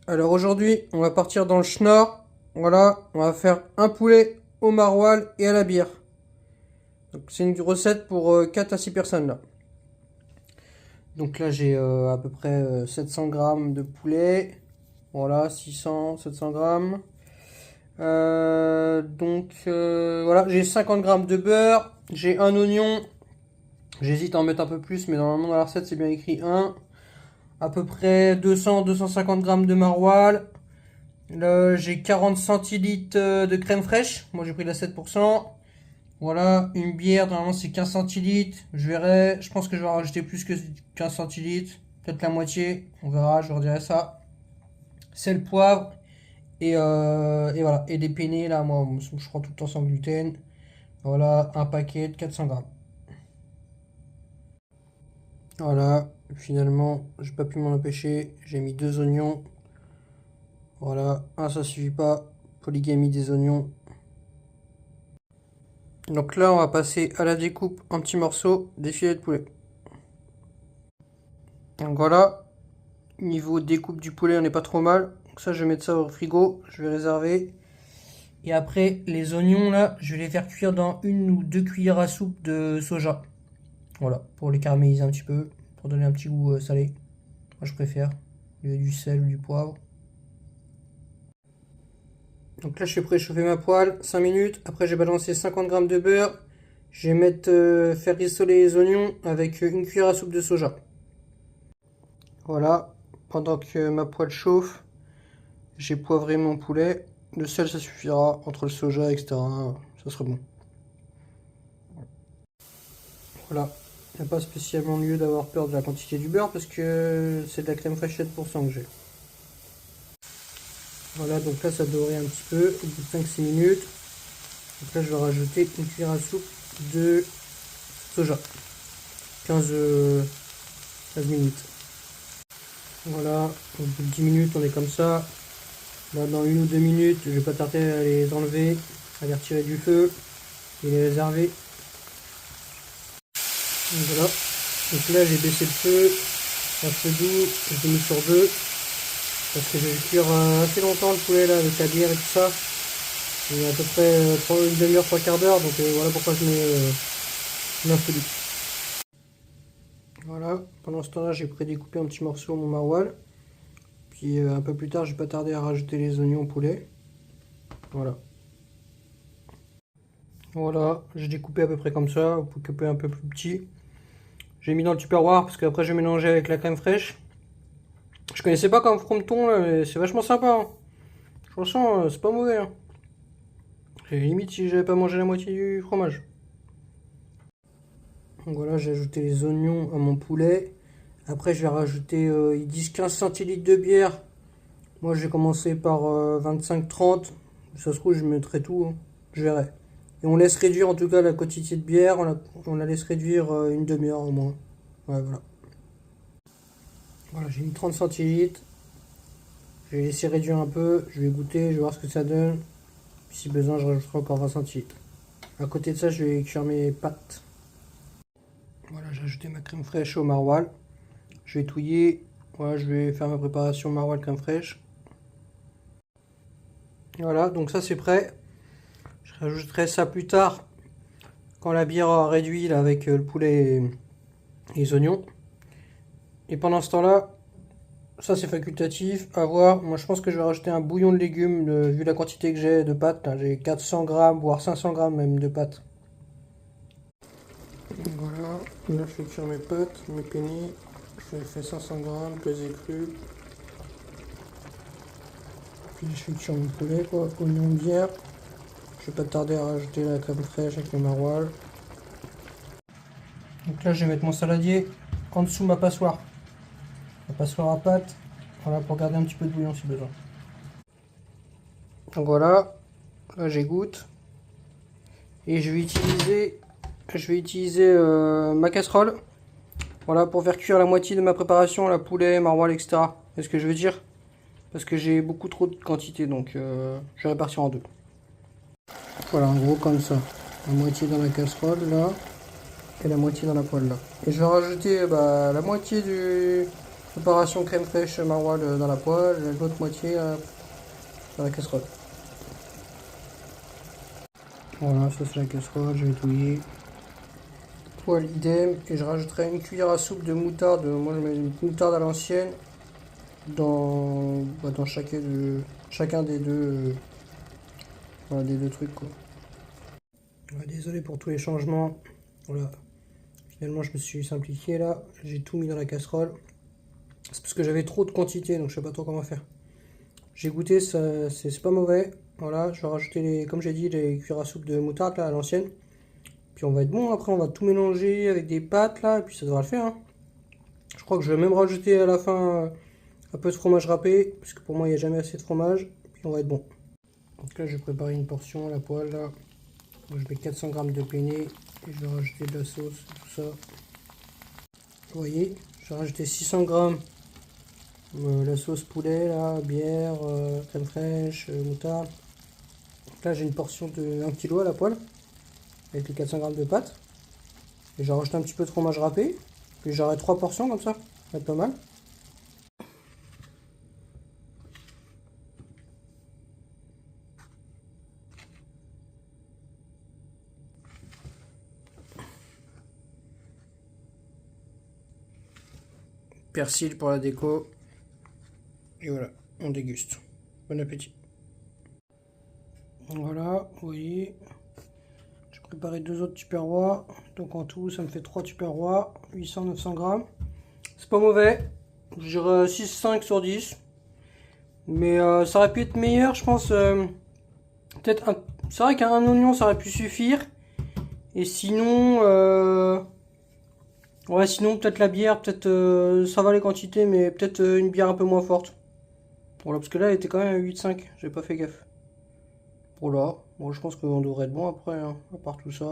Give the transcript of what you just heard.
Alors aujourd'hui, on va partir dans le schnorr. Voilà, on va faire un poulet au maroilles et à la bière. Donc c'est une recette pour 4 à 6 personnes là. Donc là j'ai à peu près 700 grammes de poulet. Voilà, 600, 700 grammes. Voilà, j'ai 50 grammes de beurre. J'ai un oignon. J'hésite à en mettre un peu plus, mais normalement dans la recette c'est bien écrit 1. À peu près 200-250 grammes de maroilles. Là, j'ai 40 centilitres de crème fraîche. Moi, j'ai pris la 7%. Voilà, une bière, normalement, c'est 15 centilitres. Je verrai. Je pense que je vais rajouter plus que 15 centilitres. Peut-être la moitié. On verra, je leur dirai ça. Sel, poivre. Et voilà. Et des penne, là, moi, je prends tout le temps sans gluten. Voilà, un paquet de 400 grammes. Voilà, finalement, j'ai pas pu m'en empêcher. J'ai mis 2 oignons. Voilà, ça suffit pas. Polygamie des oignons. Donc là, on va passer à la découpe en petits morceaux des filets de poulet. Donc voilà, niveau découpe du poulet, on n'est pas trop mal. Donc ça, je vais mettre ça au frigo, je vais réserver. Et après, les oignons, là, je vais les faire cuire dans 1 ou 2 cuillères à soupe de soja. Voilà, pour les caraméliser un petit peu, pour donner un petit goût salé. Moi, je préfère. Il y a du sel ou du poivre. Donc là, je fais préchauffer ma poêle 5 minutes. Après, j'ai balancé 50 grammes de beurre. Je vais mettre faire rissoler les oignons avec 1 cuillère à soupe de soja. Voilà, pendant que ma poêle chauffe, j'ai poivré mon poulet. Le sel, ça suffira entre le soja, etc. Ça sera bon. Voilà, il n'y a pas spécialement lieu d'avoir peur de la quantité du beurre parce que c'est de la crème fraîche 7% que j'ai. Voilà, donc là, ça dorait un petit peu au bout de 5-6 minutes. Donc là, je vais rajouter 1 cuillère à soupe de soja. 15 minutes. Voilà, au bout de 10 minutes, on est comme ça. Là, dans 1 ou 2 minutes, je vais pas tarder à les enlever, à les retirer du feu et les réserver. Donc voilà. Donc là, j'ai baissé le feu, un feu doux, je l'ai mis sur 2. Parce que je vais cuire assez longtemps le poulet là, avec la bière et tout ça. Il y a à peu près une demi-heure, 3 quarts d'heure. Donc voilà pourquoi je mets un feu doux. Voilà, pendant ce temps-là, j'ai prédécoupé en petits morceaux mon maroilles. Puis un peu plus tard, je vais pas tarder à rajouter les oignons au poulet. Voilà. Voilà, j'ai découpé à peu près comme ça, pour couper un peu plus petit. J'ai mis dans le tupperware parce qu'après je vais mélanger avec la crème fraîche. Je connaissais pas comme frometon là, mais c'est vachement sympa. Hein. Franchement, c'est pas mauvais. Hein. Et limite si j'avais pas mangé la moitié du fromage. Donc voilà, j'ai ajouté les oignons à mon poulet. Après je vais rajouter, ils disent 15 centilitres de bière. Moi j'ai commencé par 25-30. Ça se trouve je mettrai tout, hein. Je verrai. Et on laisse réduire en tout cas la quantité de bière, on la laisse réduire une demi-heure au moins. Ouais, voilà. Voilà, j'ai mis 30 centilitres. Je vais laisser réduire un peu, je vais goûter, je vais voir ce que ça donne. Puis si besoin, je rajouterai encore 20 centilitres. À côté de ça, je vais cuire mes pâtes. Voilà, j'ai ajouté ma crème fraîche au maroilles. Je vais touiller. Voilà, je vais faire ma préparation maroilles crème fraîche. Voilà, donc ça c'est prêt. Je rajouterai ça plus tard quand la bière aura réduit là, avec le poulet et les oignons. Et pendant ce temps-là, ça c'est facultatif, à voir. Moi je pense que je vais rajouter un bouillon de légumes vu la quantité que j'ai de pâtes. J'ai 400 grammes, voire 500 grammes même de pâtes. Voilà, là je fais cuire mes pâtes, mes penne. Je fais 500 grammes, pesé cru. Puis je fais cuire mon poulet, quoi, oignon bière. Je vais pas tarder à rajouter la crème fraîche avec le maroilles. Donc là je vais mettre mon saladier en dessous de ma passoire. Ma passoire à pâte, voilà, pour garder un petit peu de bouillon si besoin. Donc voilà, là j'égoutte. Et je vais utiliser ma casserole. Voilà, pour faire cuire la moitié de ma préparation, la poulet, maroilles, etc. C'est ce que je veux dire. Parce que j'ai beaucoup trop de quantité, donc je vais répartir en deux. Voilà, en gros comme ça. La moitié dans la casserole, là. Et la moitié dans la poêle, là. Et je vais rajouter la moitié Préparation crème fraîche maroilles dans la poêle, l'autre moitié dans la casserole. Voilà, ça c'est la casserole, je vais touiller. Poêle idem, et je rajouterai une cuillère à soupe de moutarde. Moi je mets une moutarde à l'ancienne dans chacun des deux, voilà, des deux trucs quoi. Ouais, désolé pour tous les changements. Voilà. Finalement je me suis simplifié là, j'ai tout mis dans la casserole. C'est parce que j'avais trop de quantité donc je sais pas trop comment faire. J'ai goûté, c'est pas mauvais. Voilà, je vais rajouter comme j'ai dit, les cuillères à soupe de moutarde là à l'ancienne. Puis on va être bon, après on va tout mélanger avec des pâtes là, et puis ça devra le faire. Hein. Je crois que je vais même rajouter à la fin un peu de fromage râpé, parce que pour moi il n'y a jamais assez de fromage, puis on va être bon. Donc là je vais préparer une portion à la poêle là. Donc, je mets 400 g de penne et je vais rajouter de la sauce, tout ça. Vous voyez, je vais rajouter 600 g la sauce poulet là, bière, crème fraîche, moutarde. Donc là j'ai une portion de 1 kg à la poêle, avec les 400 g de pâtes. Et j'ai rajouté un petit peu de fromage râpé. Puis j'aurai 3 portions comme ça. Ça va être pas mal. Persil pour la déco. Et voilà, on déguste. Bon appétit. Voilà, vous voyez. J'ai préparé 2 autres tupperwares. Donc en tout, ça me fait 3 tupperwares. 800-900 g. C'est pas mauvais. Je dirais 6-5 sur 10. Mais ça aurait pu être meilleur, je pense. Peut-être un... C'est vrai qu'un oignon, ça aurait pu suffire. Et sinon... Ouais, sinon peut-être la bière, peut-être ça va les quantités, mais peut-être une bière un peu moins forte. Voilà, parce que là elle était quand même à 8,5, j'ai pas fait gaffe. Voilà, bon je pense qu'on devrait être bon après, hein, à part tout ça.